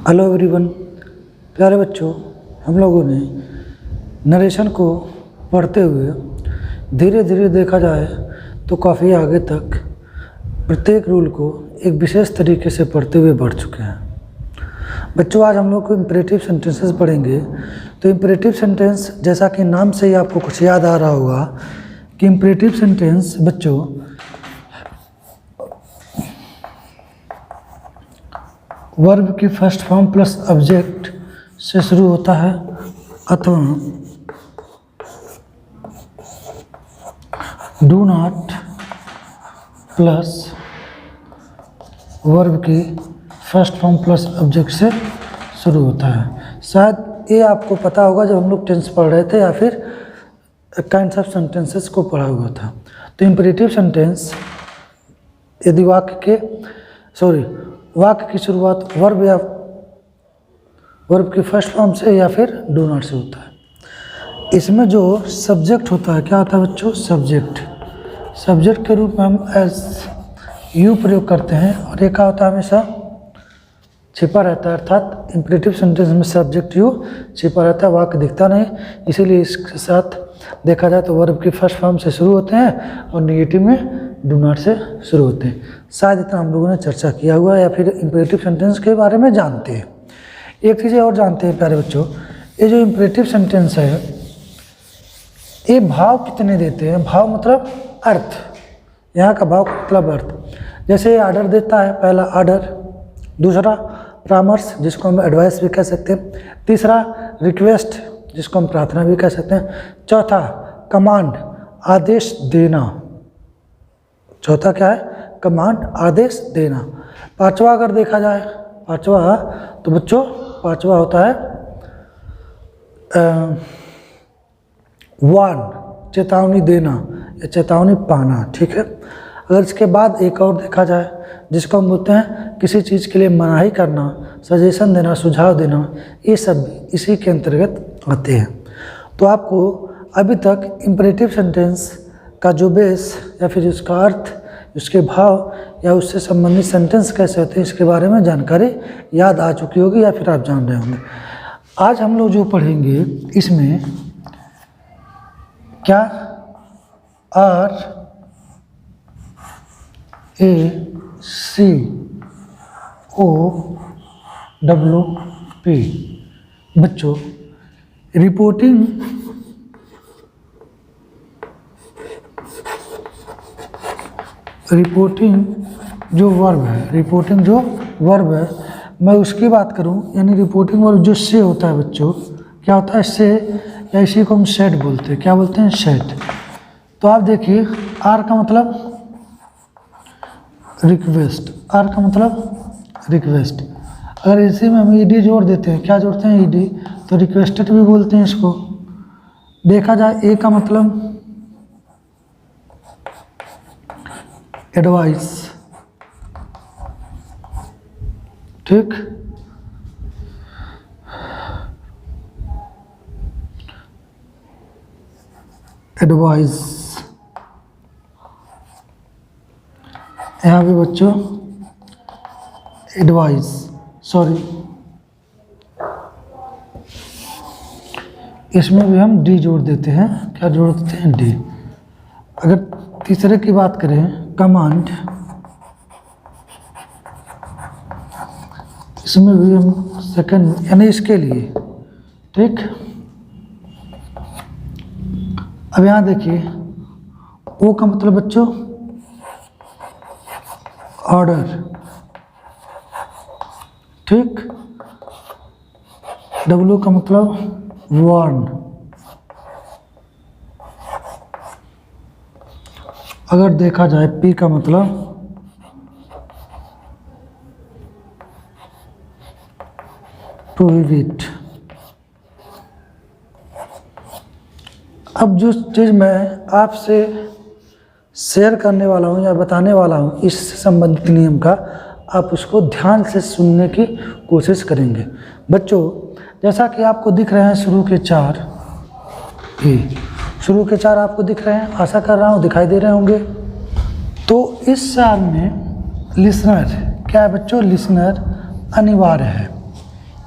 Hello everyone. प्यारे बच्चों, हम लोगों ने नरेशन को पढ़ते हुए धीरे धीरे देखा जाए तो काफ़ी आगे तक प्रत्येक रूल को एक विशेष तरीके से पढ़ते हुए बढ़ चुके हैं। बच्चों, आज हम लोग को इम्परेटिव सेंटेंसेस पढ़ेंगे। तो इम्परेटिव सेंटेंस, जैसा कि नाम से ही आपको कुछ याद आ रहा होगा कि इम्परेटिव सेंटेंस बच्चों वर्ब की फर्स्ट फॉर्म प्लस ऑब्जेक्ट से शुरू होता है अथवा डू नॉट प्लस वर्ब की फर्स्ट फॉर्म प्लस ऑब्जेक्ट से शुरू होता है। शायद ये आपको पता होगा जब हम लोग टेंस पढ़ रहे थे या फिर काइंड्स ऑफ सेंटेंसेस को पढ़ा हुआ था। तो इम्परेटिव सेंटेंस यदि वाक्य की शुरुआत वर्ब की फर्स्ट फॉर्म से या फिर डू नॉट से होता है। इसमें जो सब्जेक्ट होता है, क्या होता है बच्चों? सब्जेक्ट के रूप में हम एज यू प्रयोग करते हैं और ये क्या होता है? हमेशा छिपा रहता है। अर्थात इम्परेटिव सेंटेंस में सब्जेक्ट यू छिपा रहता है, वाक्य दिखता नहीं। इसीलिए इसके साथ देखा जाए तो वर्ब की फर्स्ट फॉर्म से शुरू होते हैं और नेगेटिव में डू नॉट से शुरू होते हैं। शायद इतना हम लोगों ने चर्चा किया हुआ है या फिर इम्परेटिव सेंटेंस के बारे में जानते हैं। एक चीज़ और जानते हैं प्यारे बच्चों, ये जो इम्परेटिव सेंटेंस है ये भाव कितने देते हैं? भाव मतलब अर्थ, यहाँ का भाव मतलब अर्थ। जैसे ये आर्डर देता है, पहला आर्डर, दूसरा परामर्श जिसको हम एडवाइस भी कह सकते हैं, तीसरा रिक्वेस्ट जिसको हम प्रार्थना भी कह सकते हैं, चौथा कमांड आदेश देना। चौथा क्या है? कमांड आदेश देना। पांचवा अगर देखा जाए तो बच्चों पांचवा होता है वार्न, चेतावनी देना या चेतावनी पाना। ठीक है। अगर इसके बाद एक और देखा जाए जिसको हम बोलते हैं किसी चीज़ के लिए मनाही करना, सजेशन देना, सुझाव देना, ये सब भी इसी के अंतर्गत आते हैं। तो आपको अभी तक इम्परेटिव सेंटेंस का जो बेस या फिर उसका अर्थ, उसके भाव या उससे संबंधित सेंटेंस कैसे होते हैं इसके बारे में जानकारी याद आ चुकी होगी या फिर आप जान रहे होंगे। आज हम लोग जो पढ़ेंगे इसमें क्या RACOWP बच्चों रिपोर्टिंग जो वर्ब है, मैं उसकी बात करूं, यानी रिपोर्टिंग वर्ब जो से होता है बच्चों, क्या होता है? से, या इसी को हम सेड बोलते हैं। क्या बोलते हैं? सेड। तो आप देखिए, आर का मतलब रिक्वेस्ट, आर का मतलब रिक्वेस्ट। अगर इसी में हम ईडी जोड़ देते हैं, क्या जोड़ते हैं? ईडी, तो रिक्वेस्टेड भी बोलते हैं इसको। देखा जाए ए का मतलब एडवाइस, ठीक। एडवाइस, यहाँ पे बच्चों एडवाइस, इसमें भी हम डी जोड़ देते हैं। क्या जोड़ देते हैं? डी। अगर तीसरे की बात करें, कमांड, इसमें भी हम सेकंड यानी इसके लिए, ठीक। अब यहाँ देखिए, ओ का मतलब बच्चों ऑर्डर, ठीक। डब्ल्यू का मतलब वार्न। अगर देखा जाए पी का मतलब प्रोहिबिट। अब जो चीज़ मैं आपसे शेयर करने वाला हूँ या बताने वाला हूँ इससे संबंधित नियम का, आप उसको ध्यान से सुनने की कोशिश करेंगे। बच्चों, जैसा कि आपको दिख रहे हैं शुरू के चार आपको दिख रहे हैं, आशा कर रहा हूँ दिखाई दे रहे होंगे। तो इस साल में लिसनर क्या है बच्चों? लिसनर अनिवार्य है।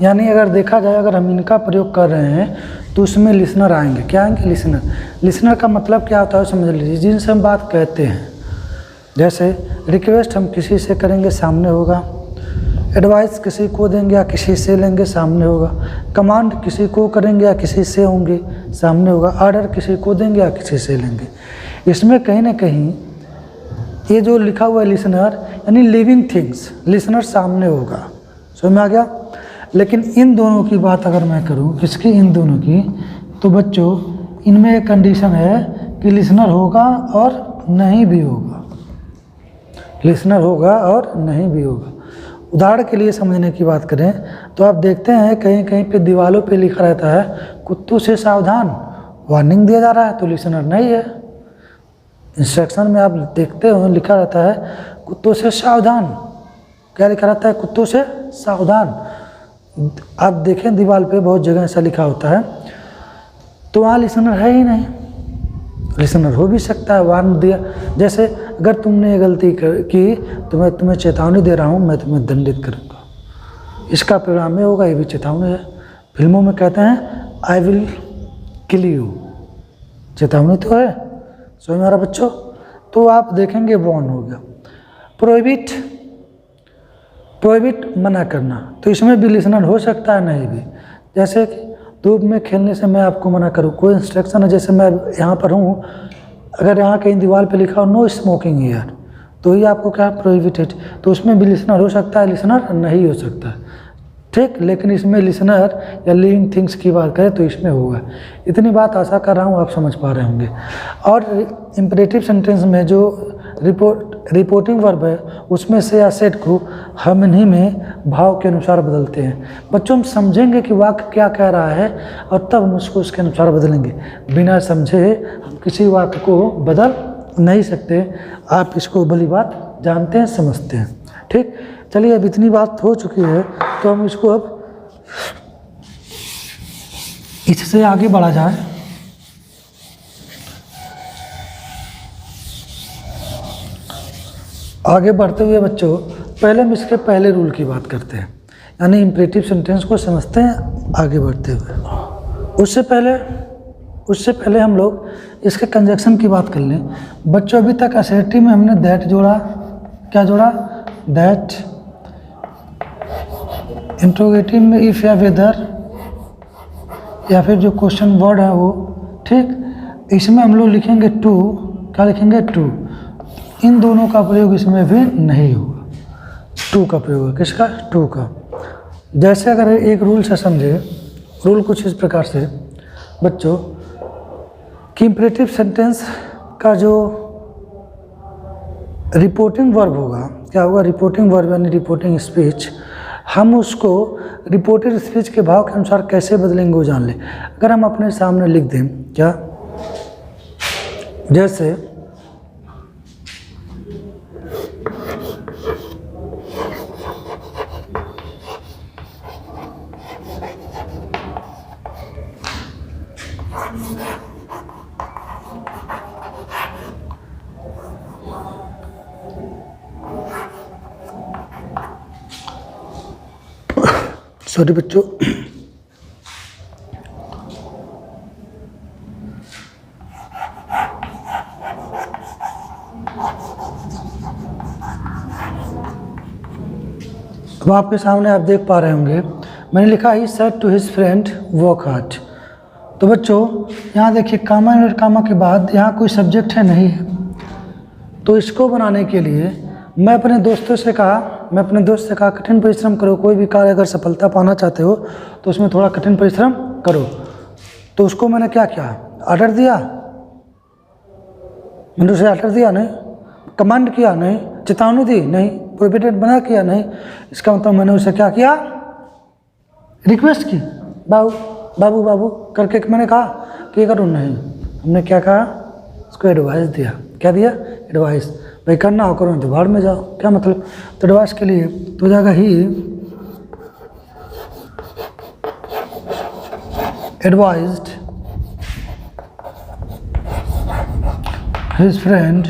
यानी अगर देखा जाए, अगर हम इनका प्रयोग कर रहे हैं तो उसमें लिसनर आएंगे। क्या आएंगे? लिसनर। लिसनर का मतलब क्या होता है समझ लीजिए, जिनसे हम बात कहते हैं। जैसे रिक्वेस्ट हम किसी से करेंगे, सामने होगा। एडवाइस किसी को देंगे या किसी से लेंगे, सामने होगा। कमांड किसी को करेंगे या किसी से होंगे, सामने होगा। ऑर्डर किसी को देंगे या किसी से लेंगे। इसमें कहीं ना कहीं ये जो लिखा हुआ है लिसनर, यानी लिविंग थिंग्स, लिसनर सामने होगा। समझ में आ गया? लेकिन इन दोनों की बात अगर मैं करूं, किसकी? इन दोनों की, तो बच्चों इनमें एक कंडीशन है कि लिसनर होगा और नहीं भी होगा। लिसनर होगा और नहीं भी होगा। उदाहरण के लिए समझने की बात करें तो आप देखते हैं कहीं कहीं पे दीवारों पे लिखा रहता है कुत्तों से सावधान, वार्निंग दिया जा रहा है, तो लिसनर नहीं है। इंस्ट्रक्शन में आप देखते हो लिखा रहता है कुत्तों से सावधान। क्या लिखा रहता है? कुत्तों से सावधान। आप देखें दीवार पे बहुत जगह ऐसा लिखा होता है, तो वहाँ लिसनर है ही नहीं। लिसनर हो भी सकता है, वार्न दिया। जैसे अगर तुमने ये गलती की तो मैं तुम्हें चेतावनी दे रहा हूँ, मैं तुम्हें दंडित करूँगा, इसका परिणाम ये होगा, ये भी चेतावनी है। फिल्मों में कहते हैं आई विल किल यू, चेतावनी तो है। समझ में आ रहा बच्चों? तो आप देखेंगे वार्न हो गया। प्रोहिबिट, प्रोहिबिट मना करना, तो इसमें भी लिसनर हो सकता है, नहीं भी। जैसे कि धूप में खेलने से मैं आपको मना करूँ, कोई इंस्ट्रक्शन है, जैसे मैं यहाँ पर हूँ, अगर यहाँ कहीं दीवार पे लिखा हो नो स्मोकिंग हियर, तो ये आपको क्या? प्रोहिबिटेड। तो उसमें भी लिसनर हो सकता है, लिसनर नहीं हो सकता है। ठीक, लेकिन इसमें लिसनर या लिविंग थिंग्स की बात करें तो इसमें होगा। इतनी बात आशा कर रहा हूँ आप समझ पा रहे होंगे। और इम्परेटिव सेंटेंस में जो रिपोर्टिंग वर्ब है उसमें से या सेट को हम इन्हीं में भाव के अनुसार बदलते हैं। बच्चों हम समझेंगे कि वाक्य क्या कह रहा है और तब हम उसको उसके अनुसार बदलेंगे। बिना समझे हम किसी वाक्य को बदल नहीं सकते। आप इसको भली बात जानते हैं, समझते हैं। ठीक, चलिए अब इतनी बात हो चुकी है तो हम इसको अब इससे आगे बढ़ा जाए। आगे बढ़ते हुए बच्चों पहले हम इसके पहले रूल की बात करते हैं, यानी इम्परेटिव सेंटेंस को समझते हैं आगे बढ़ते हुए। उससे पहले हम लोग इसके कंजक्शन की बात कर लें। बच्चों अभी तक असर्टिव में हमने दैट जोड़ा, क्या जोड़ा? दैट। इंट्रोगेटिव में इफ या वेदर या फिर जो क्वेश्चन वर्ड है वो। ठीक, इसमें हम लोग लिखेंगे टू। क्या लिखेंगे? टू। इन दोनों का प्रयोग इसमें भी नहीं होगा। टू का प्रयोग है, किसका? टू का। जैसे अगर एक रूल से समझे, रूल कुछ इस प्रकार से बच्चों कि इम्परेटिव सेंटेंस का जो रिपोर्टिंग वर्ब होगा, क्या होगा? रिपोर्टिंग वर्ब यानी रिपोर्टिंग स्पीच। हम उसको रिपोर्टेड स्पीच के भाव के अनुसार कैसे बदलेंगे वो जान लें। अगर हम अपने सामने लिख दें, क्या? जैसे सॉरी बच्चों, अब आपके सामने आप देख पा रहे होंगे मैंने लिखा ही said to his friend work hard. तो बच्चों यहाँ देखिए कामा और कामा के बाद यहाँ कोई सब्जेक्ट है नहीं है, तो इसको बनाने के लिए मैं अपने दोस्त से कहा कठिन परिश्रम करो। कोई भी कार्य अगर सफलता पाना चाहते हो तो उसमें थोड़ा कठिन परिश्रम करो। तो उसको मैंने क्या किया? ऑर्डर दिया। मैंने उसे ऑर्डर दिया? नहीं। कमांड किया? नहीं। चेतावनी दी? नहीं। प्रोहिबिटेड बना किया? नहीं। इसका मतलब मैंने उसे क्या किया? रिक्वेस्ट की, बाबू बाबू बाबू करके मैंने कहा कि करो। नहीं, हमने क्या कहा? उसको एडवाइस दिया। क्या दिया? एडवाइस। भाई करना हो करो, तो भाड़ में जाओ। क्या मतलब? तो एडवाइस के लिए तो जाएगा ही एडवाइज्ड हिज फ्रेंड।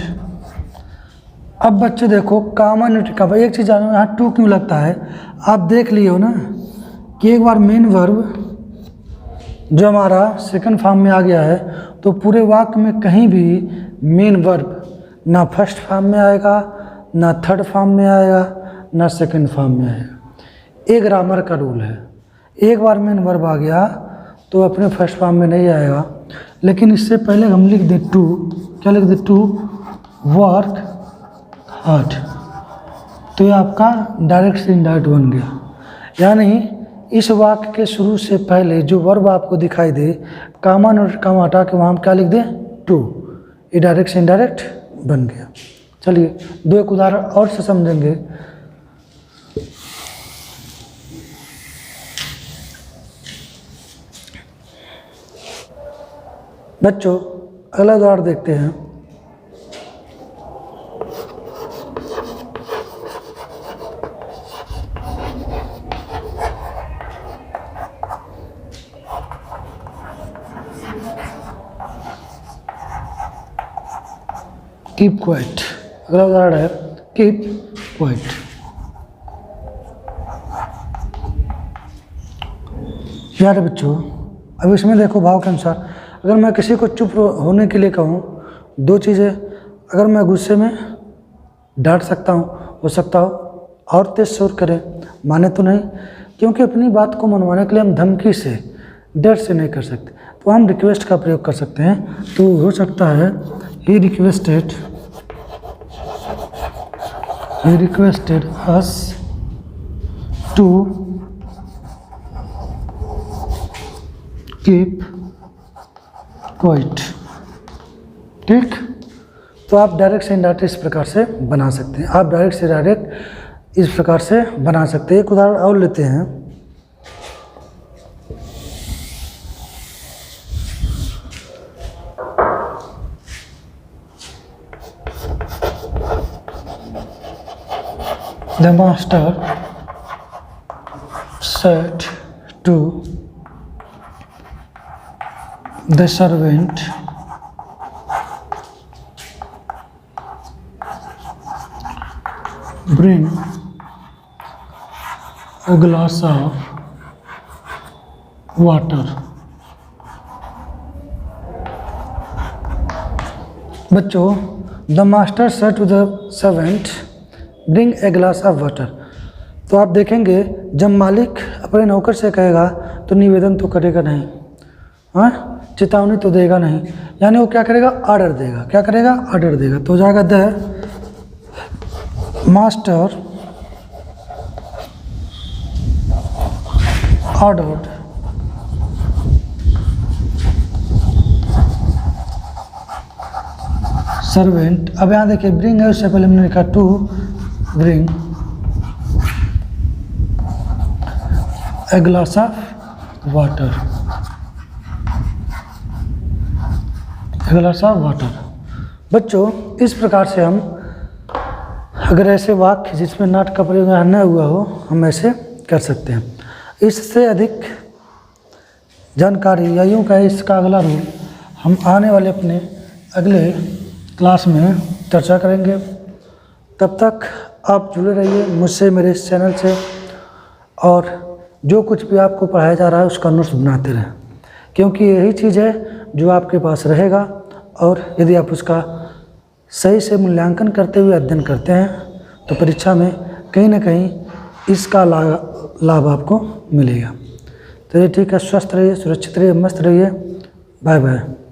अब बच्चे देखो कॉमन का एक चीज़ जानो, यहाँ टू क्यों लगता है? आप देख लिए हो ना, कि एक बार मेन वर्ब जो हमारा सेकंड फॉर्म में आ गया है तो पूरे वाक्य में कहीं भी मेन वर्ब ना फर्स्ट फॉर्म में आएगा, ना थर्ड फॉर्म में आएगा, ना सेकंड फॉर्म में आएगा। ये ग्रामर का रूल है। एक बार मेन वर्ब आ गया तो अपने फर्स्ट फॉर्म में नहीं आएगा, लेकिन इससे पहले हम लिख दे टू, क्या लिख दे, टू वर्क हार्ड, तो ये आपका डायरेक्ट से इनडायरेक्ट बन गया। यानी इस वाक्य के शुरू से पहले जो वर्ब आपको दिखाई दे, कामा नोट कामा हटा के वहाँ हम क्या लिख दें, टू, ये डायरेक्ट से इनडायरेक्ट बन गया। चलिए दो एक उदाहरण और से समझेंगे। बच्चों अगला उदाहरण देखते हैं। कीप क्वाइट, अगला उदाहरण है कीप क्वाइट। यार बच्चों अब इसमें देखो भाव के अनुसार, अगर मैं किसी को चुप होने के लिए कहूँ, दो चीज़ें, अगर मैं गुस्से में डांट सकता हूँ, हो सकता हो और तेज सुर करें, माने तो नहीं, क्योंकि अपनी बात को मनवाने के लिए हम धमकी से, डर से नहीं कर सकते, तो हम रिक्वेस्ट का प्रयोग कर सकते हैं। तो हो सकता है he requested us to keep quiet। ठीक, तो आप डायरेक्ट से इनडायरेक्ट इस प्रकार से बना सकते हैं, आप डायरेक्ट से डायरेक्ट इस प्रकार से बना सकते हैं। एक उदाहरण और लेते हैं। The master said to the servant, bring a glass of water। बच्चों, the master said to the servant, bring a glass of water. तो आप देखेंगे जब मालिक अपने नौकर से कहेगा तो निवेदन तो करेगा नहीं, हाँ, चेतावनी तो देगा नहीं, यानी वो क्या करेगा, ऑर्डर देगा। क्या करेगा, ऑर्डर देगा। तो हो जाएगा द मास्टर ऑर्डर्ड सर्वेंट। अब यहाँ देखिए ब्रिंग है, उससे पहले हमने लिखा to bring a glass of water, a glass of water. बच्चों इस प्रकार से हम अगर ऐसे वाक्य जिसमें नॉट का प्रयोग न हुआ हो, हम ऐसे कर सकते हैं। इससे अधिक जानकारी या यूँ कहें इसका अगला रूल हम आने वाले अपने अगले क्लास में चर्चा करेंगे। तब तक आप जुड़े रहिए मुझसे, मेरे इस चैनल से, और जो कुछ भी आपको पढ़ाया जा रहा है उसका नोट्स बनाते रहें, क्योंकि यही चीज़ है जो आपके पास रहेगा। और यदि आप उसका सही से मूल्यांकन करते हुए अध्ययन करते हैं तो परीक्षा में कहीं ना कहीं इसका लाभ आपको मिलेगा। तो ये ठीक है, स्वस्थ रहिए, सुरक्षित रहिए, मस्त रहिए, बाय बाय।